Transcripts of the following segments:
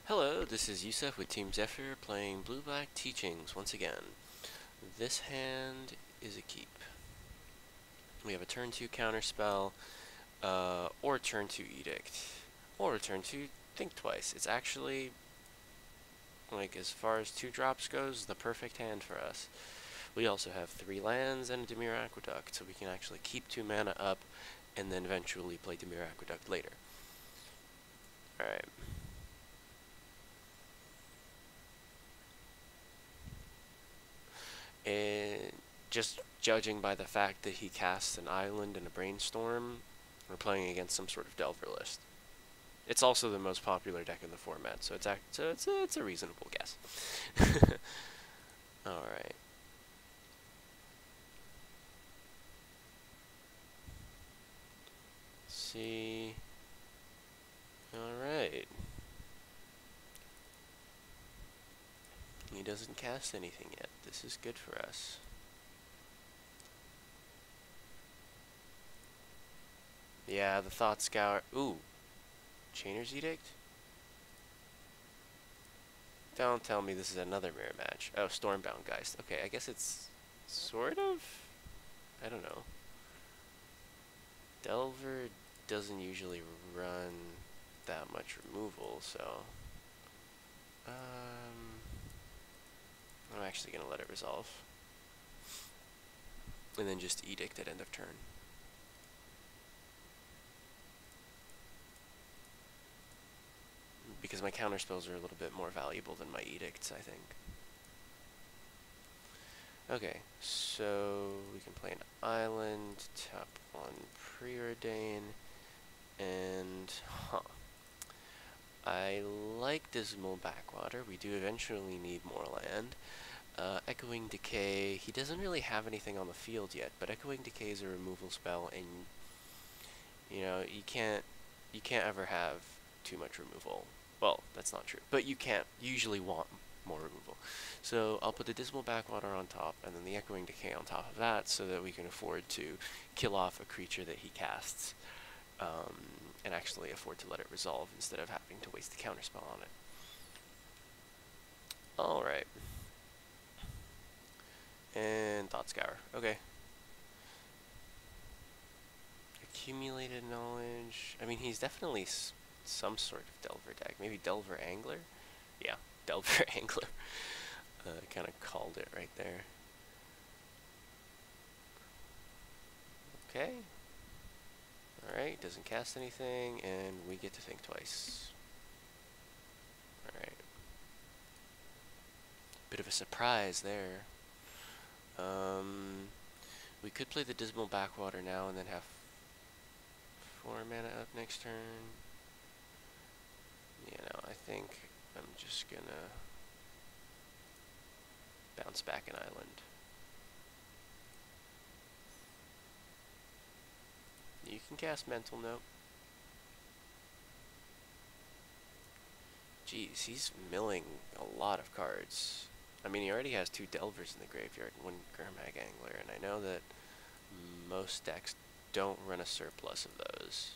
Hello, this is Yusuf with Team Zephyr playing Blue-Black Teachings once again. This hand is a keep. We have a turn 2 counterspell, or turn 2 edict, or turn 2 think twice. It's actually, like, as far as 2 drops goes, the perfect hand for us. We also have 3 lands and a Dimir Aqueduct, so we can actually keep 2 mana up and then eventually play Dimir Aqueduct later. Alright. And just judging by the fact that he casts an island and a brainstorm, we're playing against some sort of Delver list. It's also the most popular deck in the format, so it's a reasonable guess. All right. See. All right. He doesn't cast anything yet. This is good for us. Yeah, the Thought Scour. Ooh. Chainer's Edict? Don't tell me this is another mirror match. Oh, Stormbound Geist. Okay, I guess it's sort of. I don't know. Delver doesn't usually run that much removal, so I'm actually gonna let it resolve. And then just Edict at end of turn. Because my counterspells are a little bit more valuable than my edicts, I think. Okay, so we can play an island, tap 1 Preordain, and I like Dismal Backwater. We do eventually need more land. Echoing Decay, he doesn't really have anything on the field yet, but Echoing Decay is a removal spell, and you know, you can't ever have too much removal. Well, that's not true, but you can't usually want more removal. So I'll put the Dismal Backwater on top, and then the Echoing Decay on top of that, so that we can afford to kill off a creature that he casts, and actually afford to let it resolve instead of having to waste the counterspell on it. Alright. And Thought Scour. Okay. Accumulated Knowledge. I mean, he's definitely some sort of Delver deck. Maybe Delver Angler? Yeah, Delver Angler. Kind of called it right there. Okay. Alright, doesn't cast anything, and we get to think twice. Alright. Bit of a surprise there. We could play the Dismal Backwater now and then have 4 mana up next turn. You know, I think I'm just gonna bounce back an island. You can cast Mental Note. Jeez, he's milling a lot of cards. I mean, he already has 2 Delvers in the graveyard and 1 Gurmag Angler, and I know that most decks don't run a surplus of those.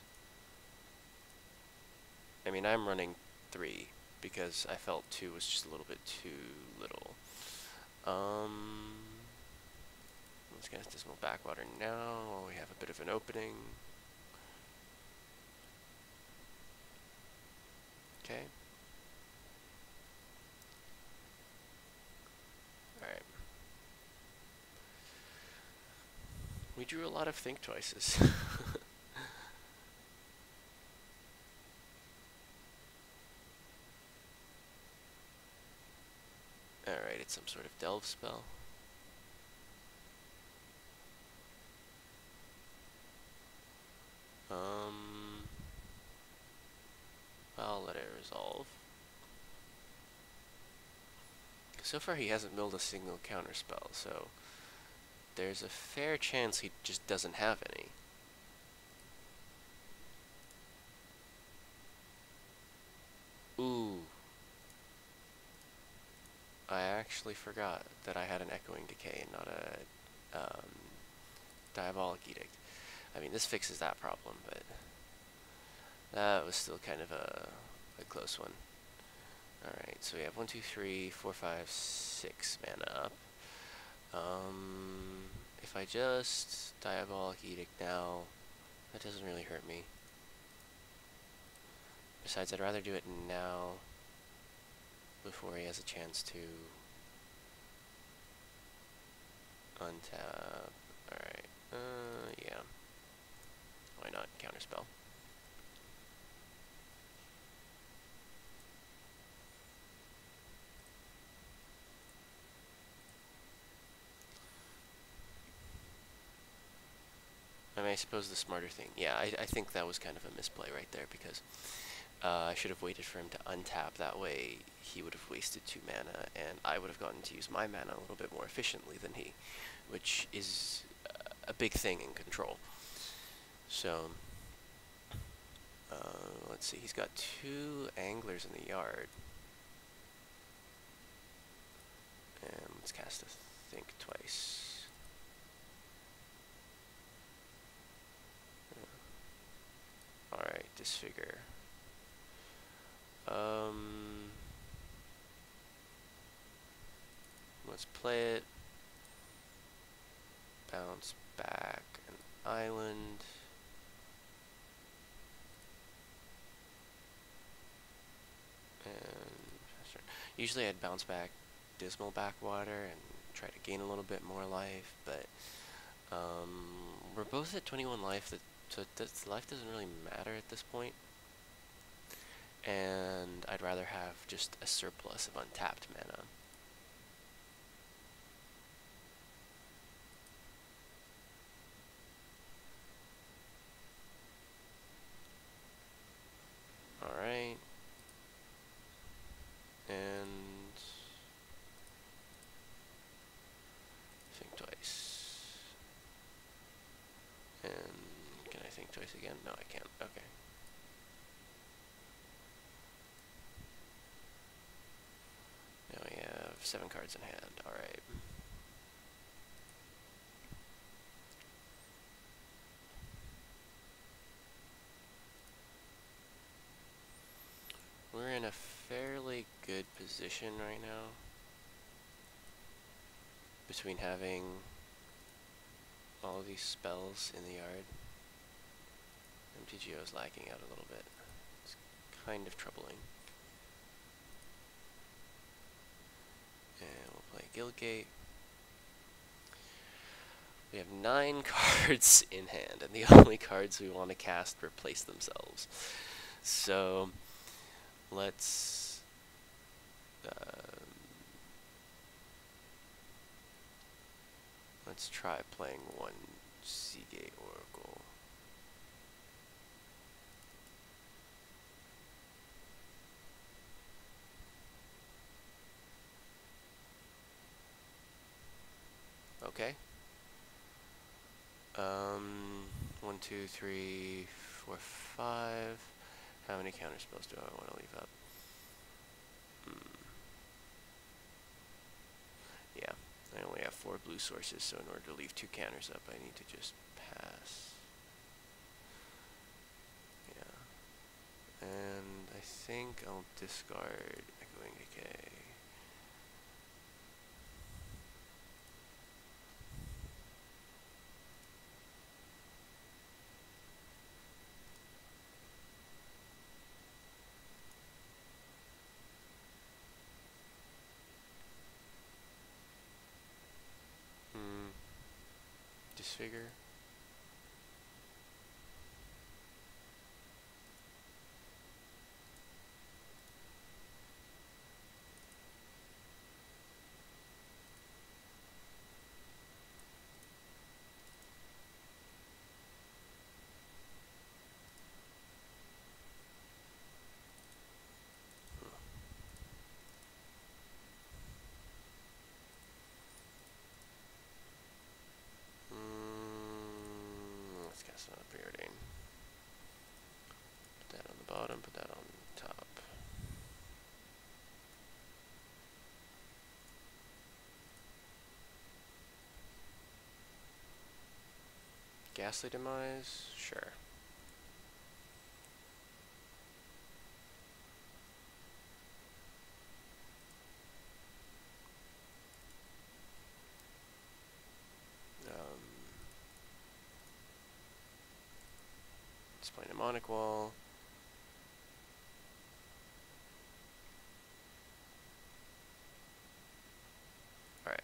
I mean, I'm running 3 because I felt 2 was just a little bit too little. Let's cast Dismal Backwater now while we have a bit of an opening. Okay. Alright. We drew a lot of Think Twices. Alright, it's some sort of delve spell. I'll let it resolve. So far he hasn't milled a single counterspell, so there's a fair chance he just doesn't have any. Ooh. I actually forgot that I had an Echoing Decay and not a Diabolic Edict. I mean, this fixes that problem, but that was still kind of a close one. Alright, so we have 1, 2, 3, 4, 5, 6 mana up. If I just Diabolic Edict now, that doesn't really hurt me. Besides, I'd rather do it now before he has a chance to untap. Alright, yeah. Why not? Counterspell. I mean, I suppose the smarter thing. Yeah, I think that was kind of a misplay right there, because I should have waited for him to untap. That way, he would have wasted 2 mana, and I would have gotten to use my mana a little bit more efficiently than he, which is a big thing in Control. So, let's see. He's got 2 anglers in the yard. And let's cast a Think Twice. Alright, Disfigure. Let's play it. Bounce back an island. And usually I'd bounce back Dismal Backwater and try to gain a little bit more life, but we're both at 21 life, so life doesn't really matter at this point. And I'd rather have just a surplus of untapped mana. Alright. And Think Twice. And can I Think Twice again? No, I can't. Okay. Now we have 7 cards in hand. Alright. We're in a fairly good position right now, between having all of these spells in the yard. MTGO is lagging out a little bit. It's kind of troubling. And we'll play Guildgate. We have 9 cards in hand, and the only cards we want to cast replace themselves. So let's try playing 1 Seagate Oracle. Okay. 1, 2, 3, 4, 5. How many counterspells do I want to leave up? Yeah, I only have 4 blue sources, so in order to leave 2 counters up, I need to just pass. Yeah. And I think I'll discard Echoing Decay. Disfigure. Let's cast another Preordain. Put that on the bottom, put that on top. Ghastly Demise? Sure. Display mnemonic wall. Alright.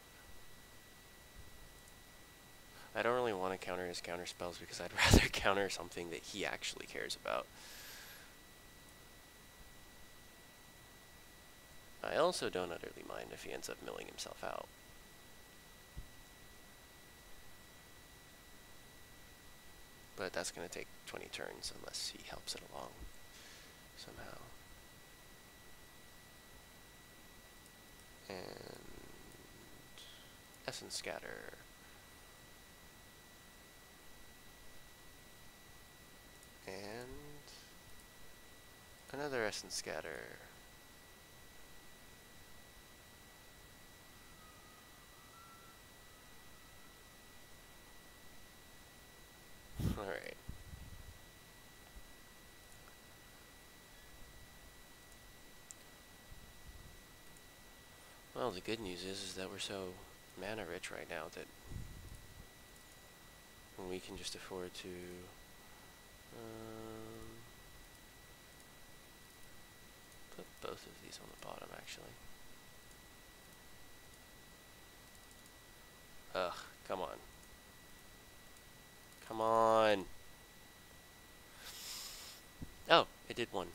I don't really want to counter his counter spells because I'd rather counter something that he actually cares about. I also don't utterly mind if he ends up milling himself out. But that's going to take 20 turns unless he helps it along somehow. And Essence Scatter. And another Essence Scatter. Alright. Well, the good news is that we're so mana rich right now that we can just afford to put both of these on the bottom, actually. Ugh, come on. Come on. Oh, it did one.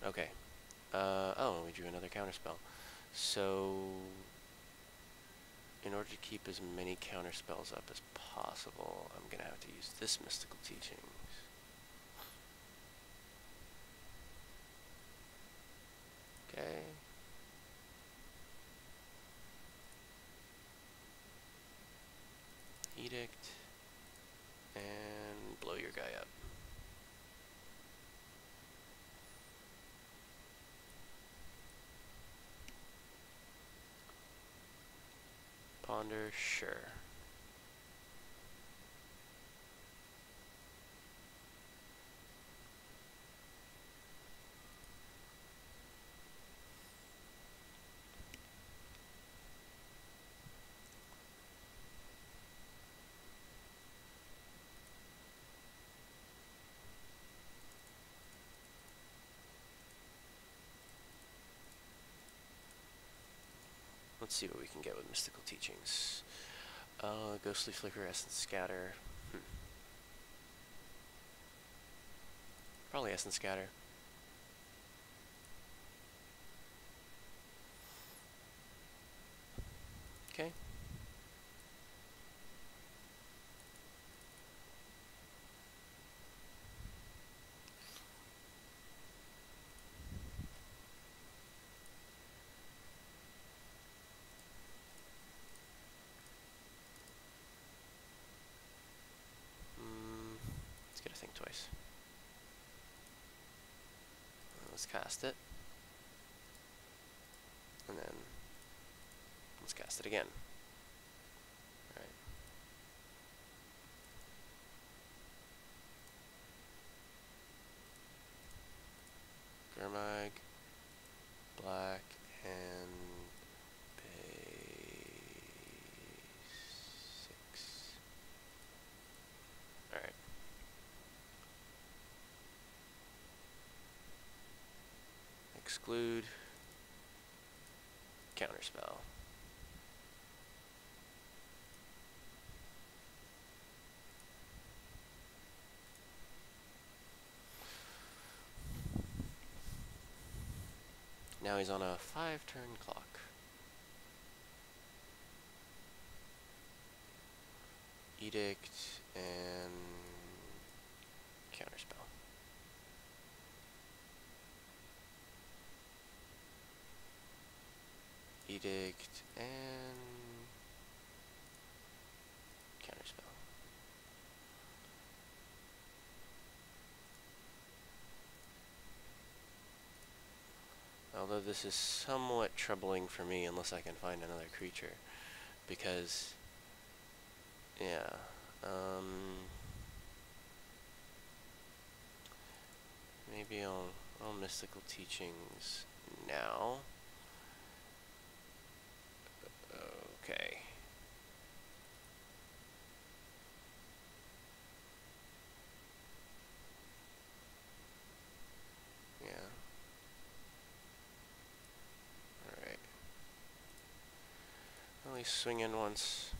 Okay. Oh, we drew another counterspell. So, in order to keep as many counterspells up as possible, I'm gonna have to use this Mystical Teachings. Okay. Edict. And blow your guy up. Ponder, sure. Let's see what we can get with Mystical Teachings. Ghostly Flicker, Essence Scatter. Probably Essence Scatter. Okay. Let's get a think twice. Let's cast it. And then let's cast it again. Alright. Gurmag, black, and base 6. Alright. Exclude. Counterspell. Now he's on a 5-turn clock. Edict and counterspell. Edict and counterspell. Although this is somewhat troubling for me unless I can find another creature, because yeah, maybe I'll Mystical Teachings now. Okay. least swing in once.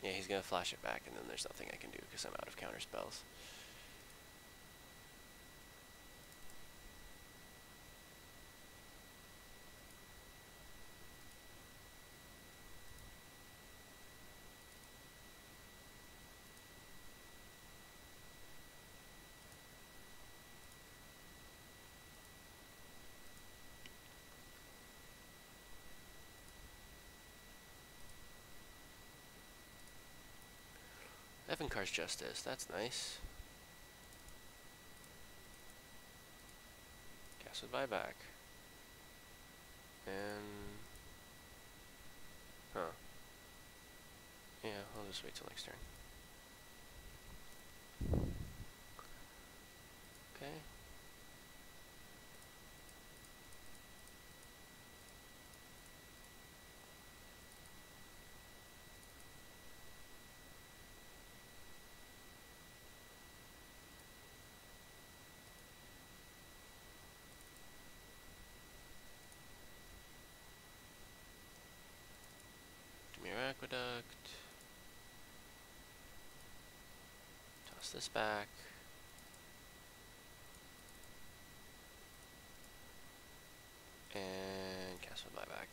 Yeah, he's gonna flash it back, and then there's nothing I can do because I'm out of counter spells. Evankar's Justice, that's nice. Cast with buyback. And... huh. Yeah, I'll just wait till next turn. Okay. Demir Aqueduct. Toss this back. And cast with buyback.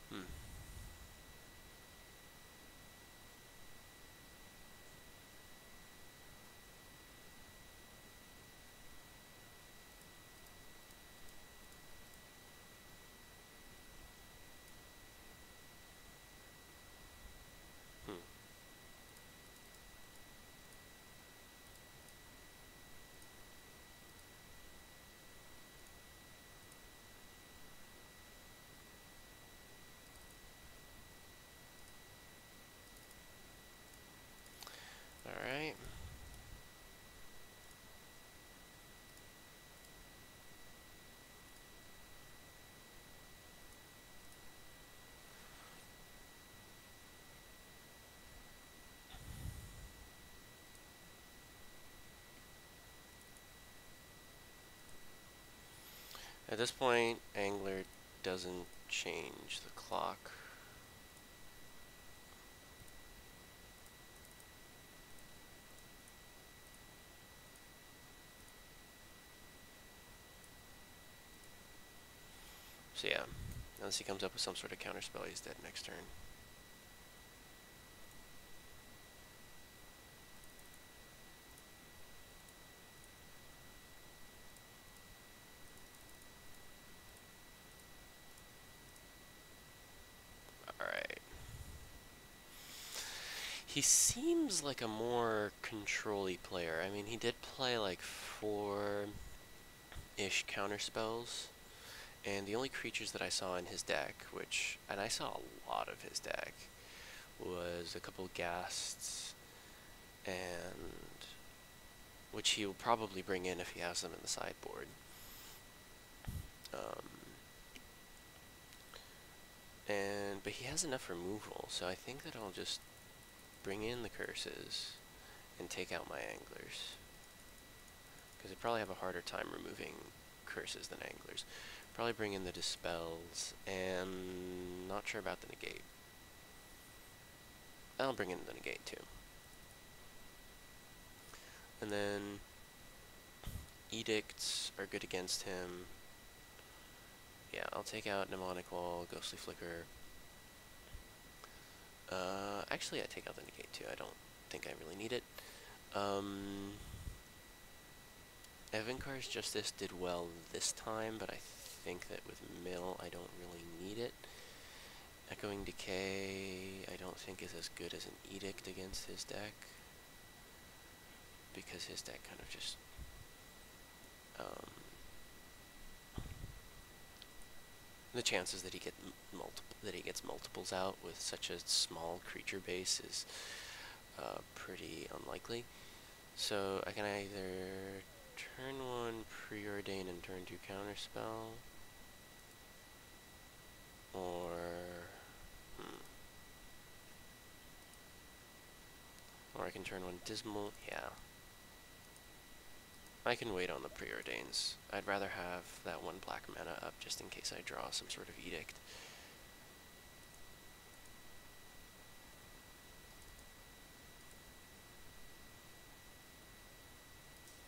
Hmm. Hmm. Alright. At this point, Angler doesn't change the clock. So yeah, unless he comes up with some sort of counterspell, he's dead next turn. Alright. He seems like a more control-y player. I mean, he did play like 4-ish counterspells. And the only creatures that I saw in his deck, and I saw a lot of his deck, was a couple Ghasts, and which he will probably bring in if he has them in the sideboard. But he has enough removal, so I think that I'll just bring in the curses and take out my anglers. Because I probably have a harder time removing curses than anglers. Probably bring in the dispels, and not sure about the negate. I'll bring in the negate too. And then edicts are good against him. Yeah, I'll take out Mnemonic Wall, Ghostly Flicker. Actually, I take out the negate too. I don't think I really need it. Evankar's Justice did well this time, but I think that with Mill, I don't really need it. Echoing Decay, I don't think is as good as an Edict against his deck. because his deck kind of just the chances that he gets multiples out with such a small creature base is pretty unlikely. So I can either turn 1 preordain and turn 2 counterspell, or or I can turn 1 dismal. Yeah, I can wait on the preordains. I'd rather have that 1 black mana up just in case I draw some sort of edict.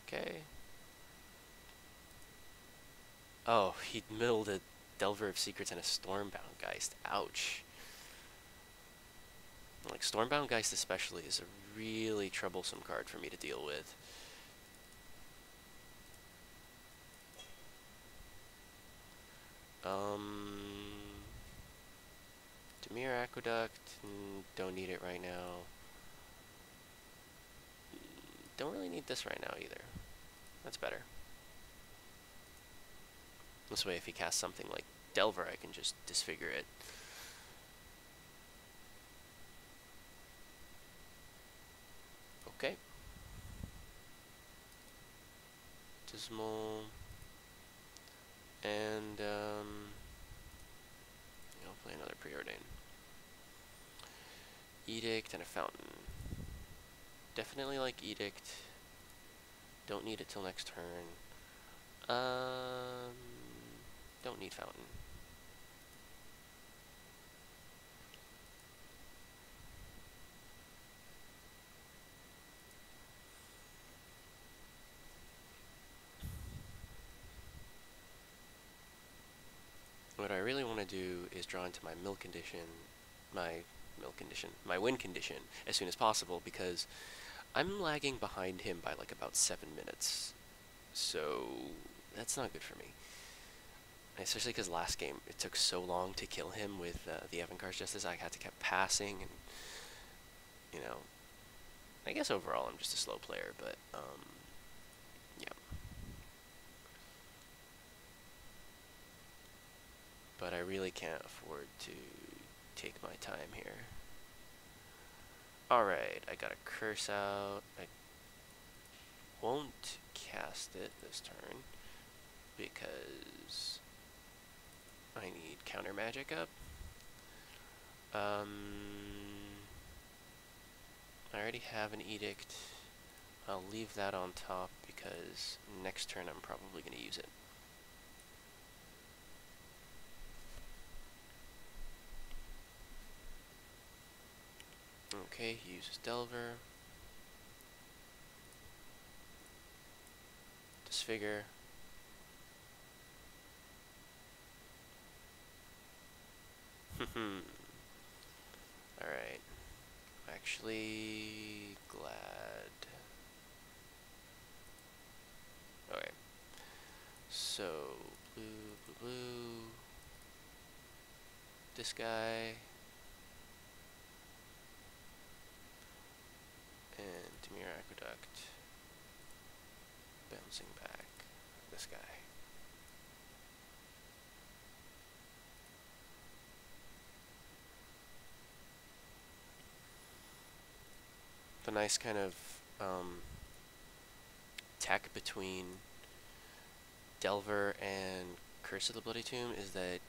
Okay. Oh, he milled a Delver of Secrets and a Stormbound Geist. Ouch. Like, Stormbound Geist especially is a really troublesome card for me to deal with. Demir Aqueduct, don't need it right now. Don't really need this right now either. That's better. This way, if he casts something like Delver, I can just disfigure it. Okay. Dismal. And, I'll play another Preordain. Edict and a Fountain. Definitely like Edict. Don't need it till next turn. Don't need Fountain. What I really want to do is draw into my win condition as soon as possible, because I'm lagging behind him by like about 7 minutes. So that's not good for me. Especially because last game it took so long to kill him with the Avant-Garde Justice. I had to keep passing, and you know, I guess overall I'm just a slow player, but yeah. But I really can't afford to take my time here. Alright, I got a curse out. I won't cast it this turn because I need counter magic up. I already have an edict. I'll leave that on top because next turn I'm probably going to use it. Okay, he uses Delver. Disfigure. Alright. I'm actually glad. Okay. So, blue, blue, blue. This guy. And Demir Aqueduct. Bouncing back. This guy. The nice kind of tech between Delver and Curse of the Bloody Tomb is that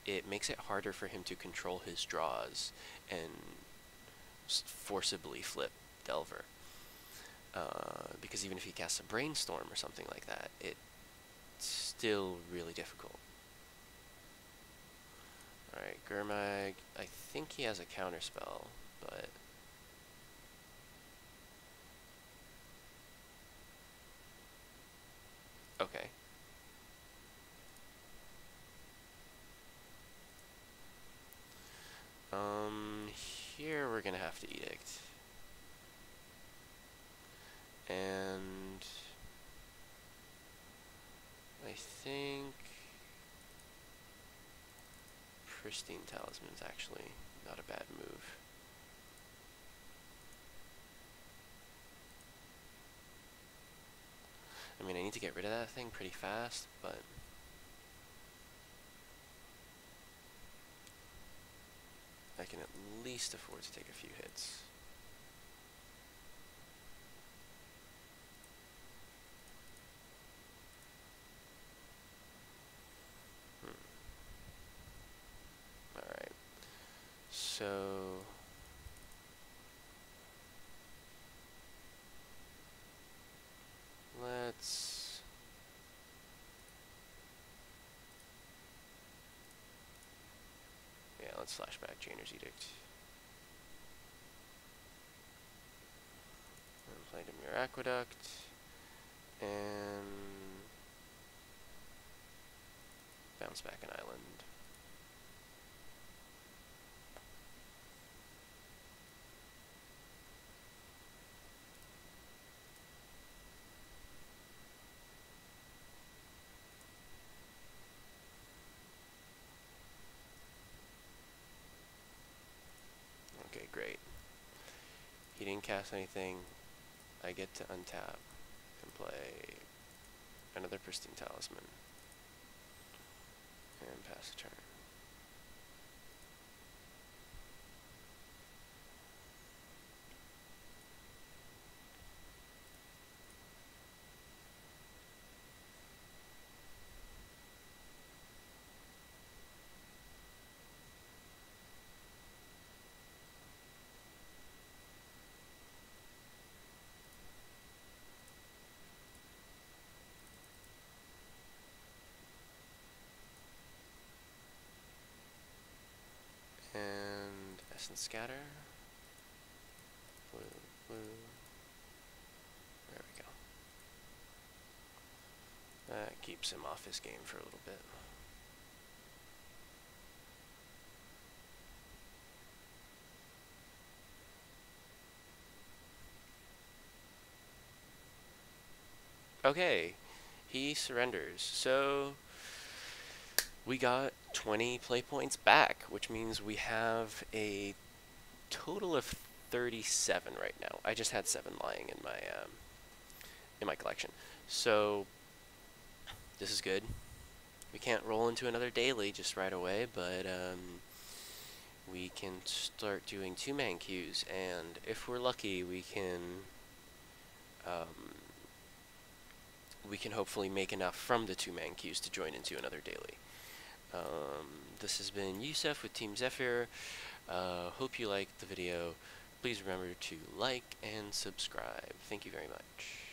it makes it harder for him to control his draws and forcibly flip Delver. Because even if he casts a Brainstorm or something like that, it's still really difficult. Alright, Gurmag, I think he has a counterspell, but... Okay. Here we're gonna have to Edict. And I think Pristine Talisman is actually not a bad move. need to get rid of that thing pretty fast, but I can at least afford to take a few hits. Alright. So let's slash back Jainer's Edict. And play Demure Aqueduct. And bounce back an island. Okay, great. He didn't cast anything. I get to untap and play another Pristine Talisman. And pass the turn. And Essence Scatter. Blue, blue. There we go. That keeps him off his game for a little bit. Okay, he surrenders. So we got 20 play points back, which means we have a total of 37 right now. I just had 7 lying in my collection. So this is good. We can't roll into another daily just right away, but we can start doing 2-man queues, and if we're lucky, we can hopefully make enough from the 2-man queues to join into another daily. This has been Yusef with Team Zephyr. Hope you liked the video. Please remember to like and subscribe. Thank you very much.